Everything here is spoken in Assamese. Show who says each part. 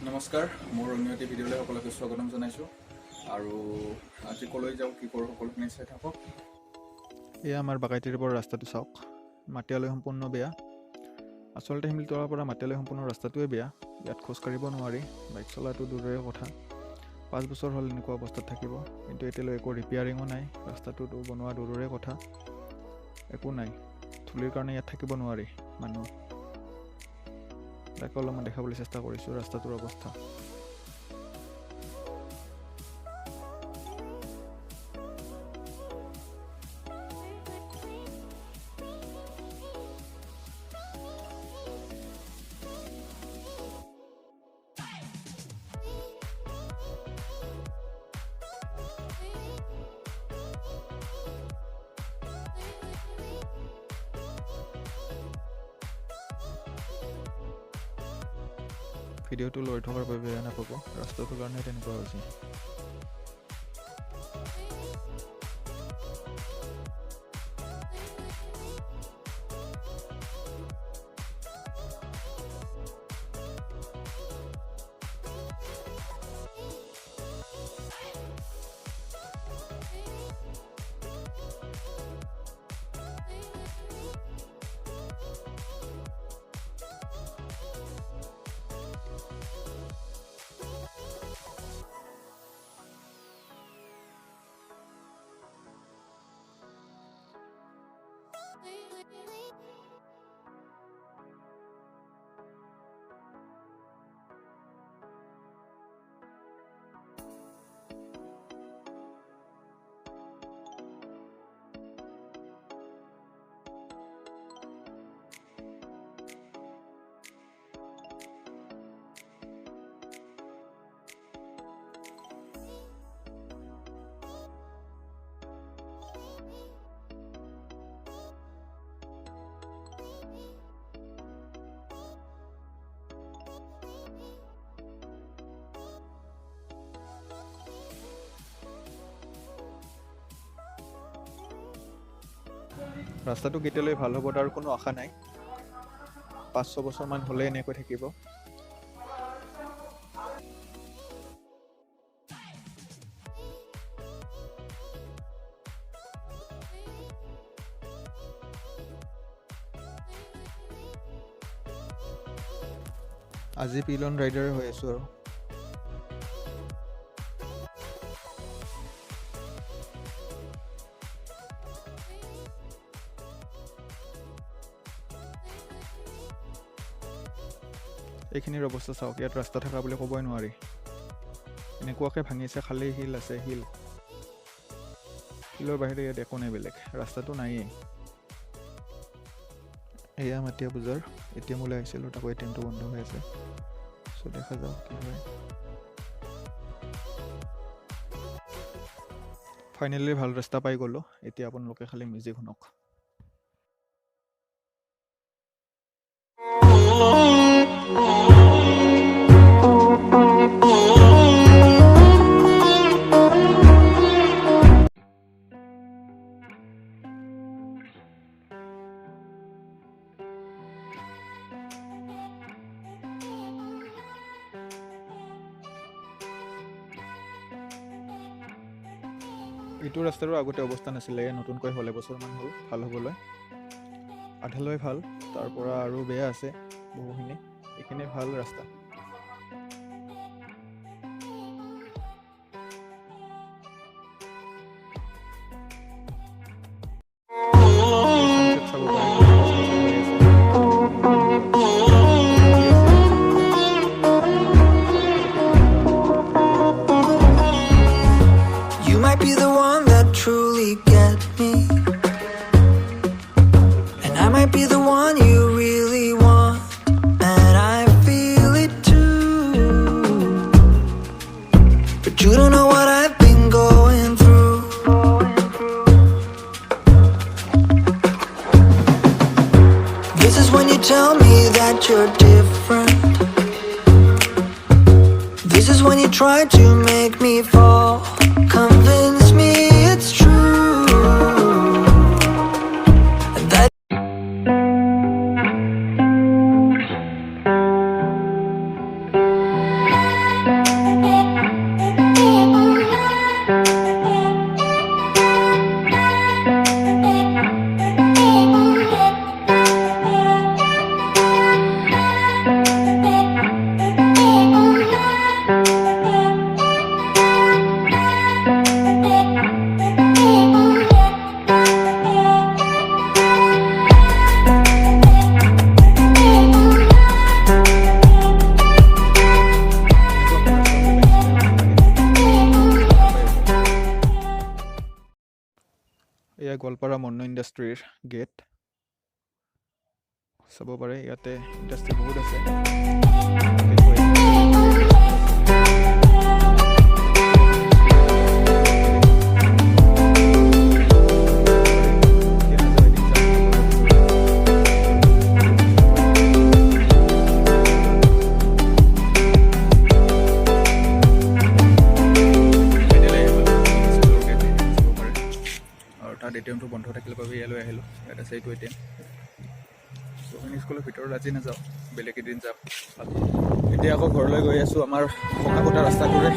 Speaker 1: নমস্কাৰ, মোৰ অন্যটি ভিডিঅ'লৈ সকলোকে স্বাগতম জনাইছোঁ। আৰু আজি কলৈ যাওঁ কি কৰোঁ সকলোখিনি চাই থাকক।
Speaker 2: এয়া আমাৰ বাগাইটিৰ পৰা ৰাস্তাটো চাওক, মাটিয়ালৈ সম্পূৰ্ণ বেয়া। আচলতে শিমিলতলাৰ পৰা মাটিয়ালৈ সম্পূৰ্ণ ৰাস্তাটোৱে বেয়া। ইয়াত খোজকাঢ়িব নোৱাৰি, বাইক চলাটো দূৰৰে কথা। 5 বছৰ হ'ল এনেকুৱা অৱস্থাত থাকিব, কিন্তু এতিয়ালৈ একো ৰিপেয়াৰিঙো নাই। ৰাস্তাটোতো বনোৱা দূৰৰে কথা, একো নাই। ধূলিৰ কাৰণে ইয়াত থাকিব নোৱাৰি মানুহ। তাকে অলপমান দেখাবলৈ চেষ্টা কৰিছোঁ ৰাস্তাটোৰ অৱস্থা। ভিডিঅ'টো লৈ থকাৰ বাবে বেয়া নাপাব, ৰাস্তাটোৰ কাৰণে তেনেকুৱা হৈছে। ৰাস্তাটো কেতিয়ালৈ ভাল হ'ব তাৰ কোনো আশা নাই। 5-6 বছৰমান হ'লে এনেকৈ থাকিব। আজি পিলন ৰাইডাৰে হৈ আছোঁ আৰু। এইখিনিৰ অৱস্থা চাওক, ইয়াত ৰাস্তা থকা বুলি ক'বই নোৱাৰি। এনেকুৱাকৈ ভাঙিছে, খালী শিল আছে, শিলৰ বাহিৰে ইয়াত একো নাই বেলেগ, ৰাস্তাটো নায়েই। এয়া মাটিয়া বজাৰ, ATM ওলাই আহিছিলোঁ, তাকো ATMটো বন্ধ হৈ আছে। চ' দেখা যাওক কি হয়। ফাইনেলি ভাল ৰাস্তা পাই গ'লোঁ, এতিয়া আপোনালোকে খালী মিউজিক শুনক। এইটো ৰাস্তাৰো আগতে অৱস্থা নাছিলে, নতুনকৈ হ'ল, এবছৰমান হ'ল ভাল হ'বলৈ। আধালৈ ভাল, তাৰ পৰা আৰু বেয়া আছে বহুখিনি। এইখিনি ভাল ৰাস্তা। চাব পাৰে।
Speaker 3: You might be the one that truly get me, and I might be the one you really want, and I feel it too. But you don't know what I've been going through. This is when you tell me that you're different. This is when you try to make me fall. Convince me it's true. That
Speaker 2: এয়া গোৱালপাৰা মন্ন ইণ্ডাষ্ট্ৰীৰ গেট চাব পাৰে। ইয়াতে ইণ্ডাষ্ট্ৰী বহুত আছে।
Speaker 1: ATMটো বন্ধ থাকিলে বাবে ইয়ালৈ আহিলোঁ। ইয়াত আছে এইটো ATM। সৈনিক স্কুলৰ ভিতৰত আজি নাযাওঁ, বেলেগ এদিন যাম। এতিয়া আকৌ ঘৰলৈ গৈ আছোঁ আমাৰ পকা ফুটা ৰাস্তাটোৰে।